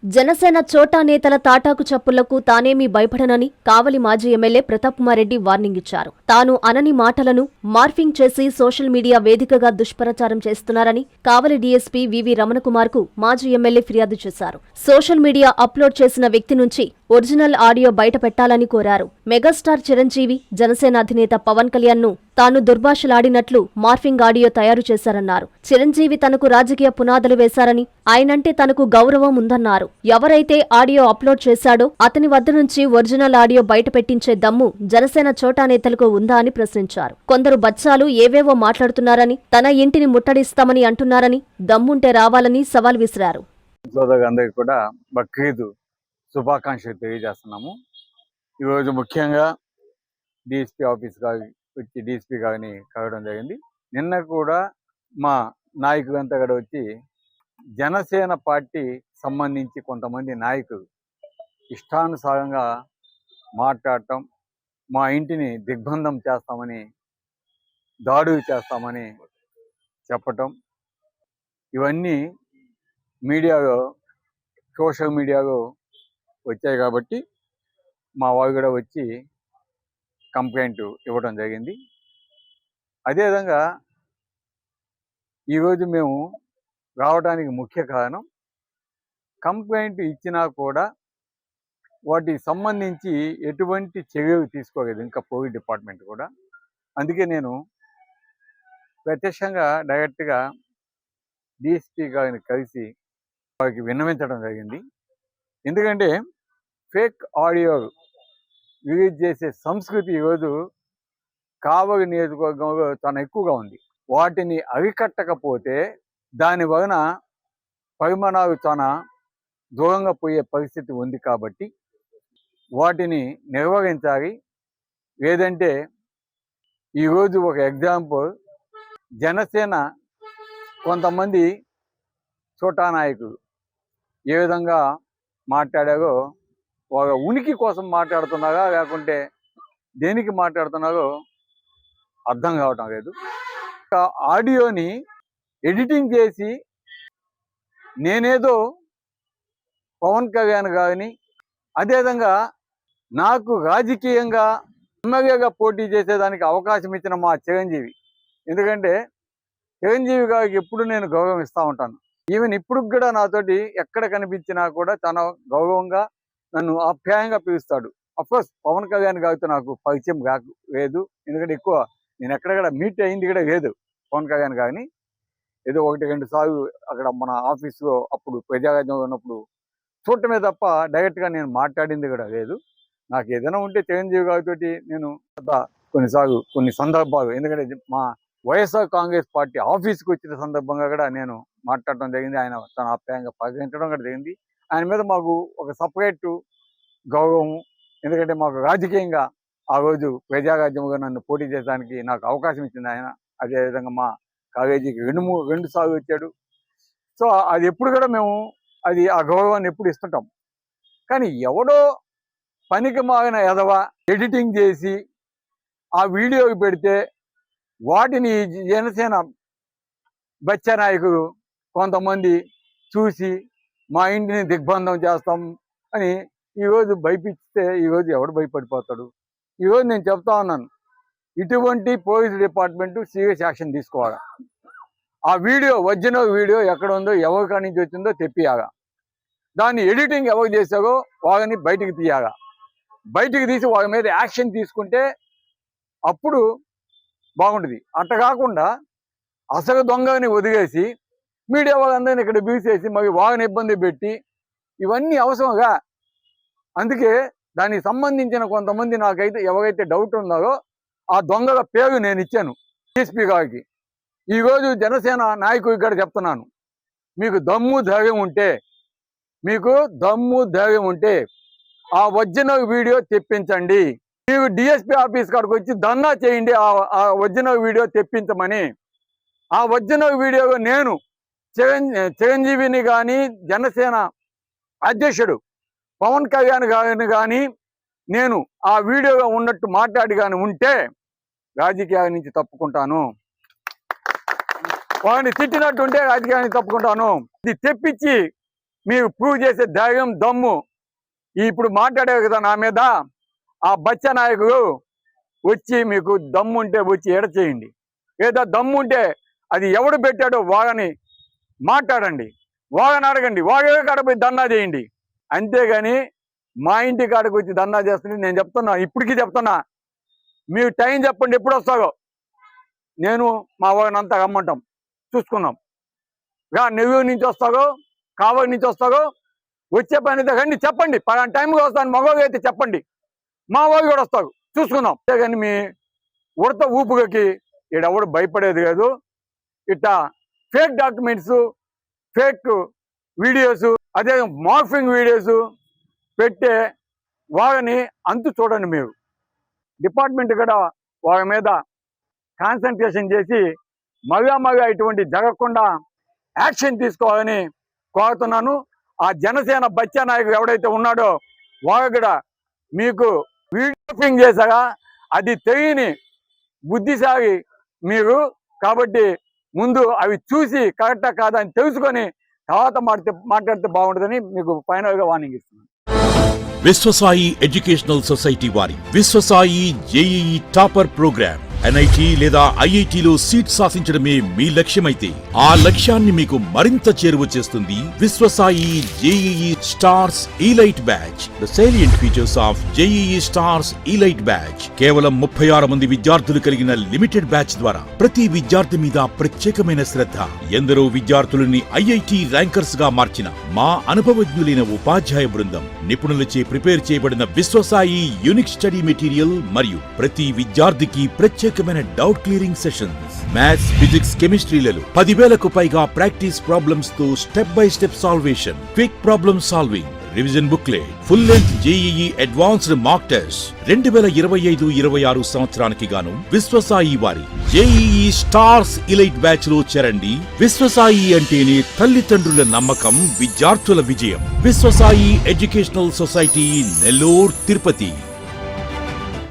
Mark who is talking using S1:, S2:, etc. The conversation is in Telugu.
S1: జనసేన చోటా నేతల తాటాకు చప్పుళ్లకు తానేమీ భయపడనని కావలి మాజీ ఎమ్మెల్యే ప్రతాప్ కుమార్ రెడ్డి వార్నింగ్ ఇచ్చారు. తాను అనని మాటలను మార్ఫింగ్ చేసి సోషల్ మీడియా వేదికగా దుష్ప్రచారం చేస్తున్నారని కావలి డీఎస్పీ వివి రమణకుమార్ కు మాజీ ఎమ్మెల్యే ఫిర్యాదు చేశారు. సోషల్ మీడియా అప్లోడ్ చేసిన వ్యక్తి నుంచి ఒరిజినల్ ఆడియో బయట పెట్టాలని కోరారు. మెగాస్టార్ చిరంజీవి, జనసేన అధినేత పవన్ కళ్యాణ్ ను తాను దుర్భాషలాడినట్లు మార్ఫింగ్ ఆడియో తయారు చేశారన్నారు. చిరంజీవి తనకు రాజకీయ పునాదులు వేశారని, ఆయనంటే తనకు గౌరవం ఉందన్నారు. ఎవరైతే ఆడియో అప్లోడ్ చేశాడో అతని వద్ద నుంచి ఒరిజినల్ ఆడియో బయట పెట్టించే దమ్ము జనసేన చోటా నేతలకు ఉందా అని ప్రశ్నించారు. కొందరు బచ్చాలు ఏవేవో మాట్లాడుతున్నారని, తన ఇంటిని ముట్టడిస్తామని అంటున్నారని, దమ్ముంటే రావాలని సవాల్ విసిరారు.
S2: శుభాకాంక్షలు తెలియజేస్తున్నాము. ఈరోజు ముఖ్యంగా డిఎస్పీ ఆఫీస్ వచ్చి డిఎస్పీ గారిని కలవడం జరిగింది. నిన్న కూడా మా నాయకులంతా కూడా వచ్చి జనసేన పార్టీ సంబంధించి కొంతమంది నాయకులు ఇష్టానుసారంగా మాట్లాడటం, మా ఇంటిని దిగ్బంధం చేస్తామని, దాడులు చేస్తామని చెప్పటం, ఇవన్నీ మీడియాలో, సోషల్ మీడియాలో వచ్చాయి. కాబట్టి మా వాళ్ళు కూడా వచ్చి కంప్లైంట్ ఇవ్వడం జరిగింది. అదేవిధంగా ఈరోజు మేము రావడానికి ముఖ్య కారణం, కంప్లైంట్ ఇచ్చినా కూడా వాటికి సంబంధించి ఎటువంటి చర్యలు తీసుకోలేదు ఇంకా పోలీస్ డిపార్ట్మెంట్ కూడా. అందుకే నేను ప్రత్యక్షంగా డైరెక్ట్గా డిఎస్పీ గారిని కలిసి వారికి విన్నవించడం జరిగింది. ఎందుకంటే ఫేక్ ఆడియో రిలీజ్ చేసే సంస్కృతి ఈరోజు కావలి నియోజకవర్గంలో చాలా ఎక్కువగా ఉంది. వాటిని అరికట్టకపోతే దాని వలన పరిమాణాలు చాలా దూరంగా పోయే పరిస్థితి ఉంది. కాబట్టి వాటిని నిర్వహించాలి. లేదంటే ఈరోజు ఒక ఎగ్జాంపుల్, జనసేన కొంతమంది చోటా నాయకులు ఏ విధంగా మాట్లాడారో, వాళ్ళ ఉనికి కోసం మాట్లాడుతున్నారా లేకుంటే దేనికి మాట్లాడుతున్నారో అర్థం కావటం లేదు. ఆడియోని ఎడిటింగ్ చేసి నేనేదో పవన్ కళ్యాణ్ గారిని, అదేవిధంగా నాకు రాజకీయంగా ఎమ్మెల్యేగా పోటీ చేసేదానికి అవకాశం ఇచ్చిన మా చిరంజీవి, ఎందుకంటే చిరంజీవి గారికి ఎప్పుడు నేను గౌరవం ఇస్తూ ఉంటాను. ఈవెన్ ఇప్పుడు కూడా నాతోటి ఎక్కడ కనిపించినా కూడా తన గౌరవంగా నన్ను ఆప్యాయంగా పిలుస్తాడు. అఫ్కోర్స్ పవన్ కళ్యాణ్ గారితో నాకు పరిచయం లేదు, ఎందుకంటే ఎక్కువ నేను ఎక్కడ మీట్ అయింది కూడా లేదు పవన్ కళ్యాణ్ గారిని. ఏదో 1-2 సార్లు అక్కడ మన ఆఫీసులో అప్పుడు ప్రజారాజ్యంలో ఉన్నప్పుడు చూడటమే తప్ప డైరెక్ట్గా నేను మాట్లాడింది కూడా లేదు. నాకు ఏదైనా ఉంటే చిరంజీవి గారితో నేను కొన్నిసార్లు కొన్ని సందర్భాలు, ఎందుకంటే మా వైఎస్ఆర్ కాంగ్రెస్ పార్టీ ఆఫీస్కి వచ్చిన సందర్భంగా కూడా నేను మాట్లాడటం జరిగింది. ఆయన తన ఆప్యాయంగా పరిగణించడం కూడా జరిగింది. ఆయన మీద మాకు ఒక సపరేట్ గౌరవం, ఎందుకంటే మాకు రాజకీయంగా ఆ రోజు ప్రజారాజ్యంగా నన్ను పోటీ చేయడానికి నాకు అవకాశం ఇచ్చింది ఆయన. అదేవిధంగా మా కాలేజీకి 2 సార్లు వచ్చాడు. సో అది ఎప్పుడు కూడా మేము ఆ గౌరవాన్ని ఎప్పుడు ఇస్తుంటాం. కానీ ఎవడో పనికి మాగిన ఎదవ ఎడిటింగ్ చేసి ఆ వీడియోకి పెడితే వాటిని జనసేన బచ్చ నాయకులు కొంతమంది చూసి మా ఇంటిని దిగ్బంధం చేస్తాం అని ఈరోజు భయపిస్తే ఈరోజు ఎవడు భయపడిపోతాడు? ఈరోజు నేను చెప్తా ఉన్నాను, ఇటువంటి పోలీస్ డిపార్ట్మెంట్ సీరియస్ యాక్షన్ తీసుకోవాలి. ఆ వీడియో, ఒరిజినల్ వీడియో ఎక్కడ ఉందో, ఎవరి కాడి నుంచి వచ్చిందో తెప్పియాగా, దాన్ని ఎడిటింగ్ ఎవరు చేశారో వాళ్ళని బయటికి తీయాగా, బయటికి తీసి వాళ్ళ మీద యాక్షన్ తీసుకుంటే అప్పుడు బాగుంటుంది. అట్ట కాకుండా అసలు దొంగని వదిలేసి మీడియా వాళ్ళందరినీ ఇక్కడ బీసేసి మరి వాళ్ళని ఇబ్బంది పెట్టి ఇవన్నీ అవసరంగా. అందుకే దానికి సంబంధించిన కొంతమంది నాకైతే ఎవరైతే డౌట్ ఉన్నారో ఆ దొంగల పేరు నేను ఇచ్చాను డిఎస్పీ గారికి. ఈరోజు జనసేన నాయకుడికి కూడా చెప్తున్నాను, మీకు దమ్ము ధైర్యం ఉంటే ఆ ఒరిజినల్ వీడియో తెప్పించండి. మీరు డిఎస్పీ ఆఫీస్ కాడికి వచ్చి ధర్నా చేయండి ఆ ఒరిజినల్ వీడియో తెప్పించమని. ఆ ఒరిజినల్ వీడియోలో నేను చిరంజీవిని కానీ, జనసేన అధ్యక్షుడు పవన్ కళ్యాణ్ గారిని కానీ నేను ఆ వీడియోగా ఉన్నట్టు మాట్లాడి కానీ ఉంటే రాజకీయాల నుంచి తప్పుకుంటాను. వాడిని తిట్టినట్టుంటే రాజకీయాల నుంచి తప్పుకుంటాను. ఇది తెప్పించి మీరు ప్రూవ్ చేసే ధైర్యం దమ్ము ఇప్పుడు మాట్లాడారు కదా నా మీద, ఆ బచ్చ నాయకుడు వచ్చి మీకు దమ్ము ఉంటే వచ్చి ఎడచేయండి. లేదా దమ్ము ఉంటే అది ఎవడు పెట్టాడో వాగని మాట్లాడండి, వాగని అడగండి, వాగే కాడపోయి ధర్నా చేయండి. అంతేగాని మా ఇంటి కాడకు వచ్చి ధర్నా చేస్తుంది నేను చెప్తున్నా, ఇప్పటికీ చెప్తున్నా. మీరు టైం చెప్పండి ఎప్పుడు వస్తాగో, నేను మా వాగనంతా రమ్మంటాం, చూసుకుందాం. నెల్లూరు నుంచి వస్తాగో, కావలి నుంచి వస్తాగో, వచ్చే పని రండి, చెప్పండి. పలానా టైంకి వస్తాను మగవాళ్ళు అయితే చెప్పండి, మా వాళ్ళు కూడా వస్తారు, చూసుకుందాం. అంతేగాని మీ ఉడత ఊపుగకి ఈడెవడు భయపడేది కాదు. ఇట్లా ఫేక్ డాక్యుమెంట్స్, ఫేక్ వీడియోస్, అదే మార్ఫింగ్ వీడియోస్ పెట్టే వాళ్ళని అంతు చూడండి. మీరు డిపార్ట్మెంట్ కూడా వాళ్ళ మీద కాన్సన్ట్రేషన్ చేసి మగా ఇటువంటి జరగకుండా యాక్షన్ తీసుకోవాలని కోరుతున్నాను. ఆ జనసేన బచ్చా నాయకుడు ఎవడైతే ఉన్నాడో వాళ్ళు కూడా మీకు వీడియోపింగ్ చేశాగా అది తెలియని బుద్ధిసాగి మీరు, కాబట్టి ముందు అవి చూసి కరెక్టా కాదా అని తెలుసుకొని తర్వాత మాట్లాడితే బాగుంటుందని మీకు ఫైనల్గా వార్నింగ్ ఇస్తున్నాను.
S3: విశ్వసాయి ఎడ్యుకేషనల్ సొసైటీ వారి Vishwasai JEE topper program NIT లేదా IITలో సీట్ సాధించడమే మీ లక్ష్యమైతే ఆ లక్ష్యాన్ని మీకు మరింత చేరువ చేస్తుంది Viswasai JEE stars elite batch. The salient features of JEE stars elite batch. కేవలం 36 మంది విద్యార్థులు కలిగిన లిమిటెడ్ బ్యాచ్ ద్వారా ప్రతి విద్యార్థి మీద ప్రత్యేకమైన శ్రద్ధ, ఎందరో విద్యార్థులని IIT ర్యాంకర్స్ గా మార్చిన మా అనుభవజ్ఞులైన ఉపాధ్యాయ బృందం, నిపుణులచే ప్రిపేర్ చేయబడిన విశ్వసాయి యూనిక్ స్టడీ మెటీరియల్ మరియు ప్రతి విద్యార్థికి ప్రత్యేకమైన doubt clearing sessions, maths, physics, కెమిస్ట్రీలలో 10,000కు పైగా ప్రాక్టీస్ ప్రాబ్లమ్స్ తో step by step salvation, quick problem solving, revision booklet, full length JEE advanced mock test. 2025-26 సంవత్సరానికి గాను విశ్వసాయి వారి జేఈఈ స్టార్స్ ఇలైట్ బ్యాచ్ లో చేరండి. విశ్వసాయి అంటేనే తల్లిదండ్రుల నమ్మకం, విద్యార్థుల విజయం. Viswasai educational society, Nellore, Tirupati.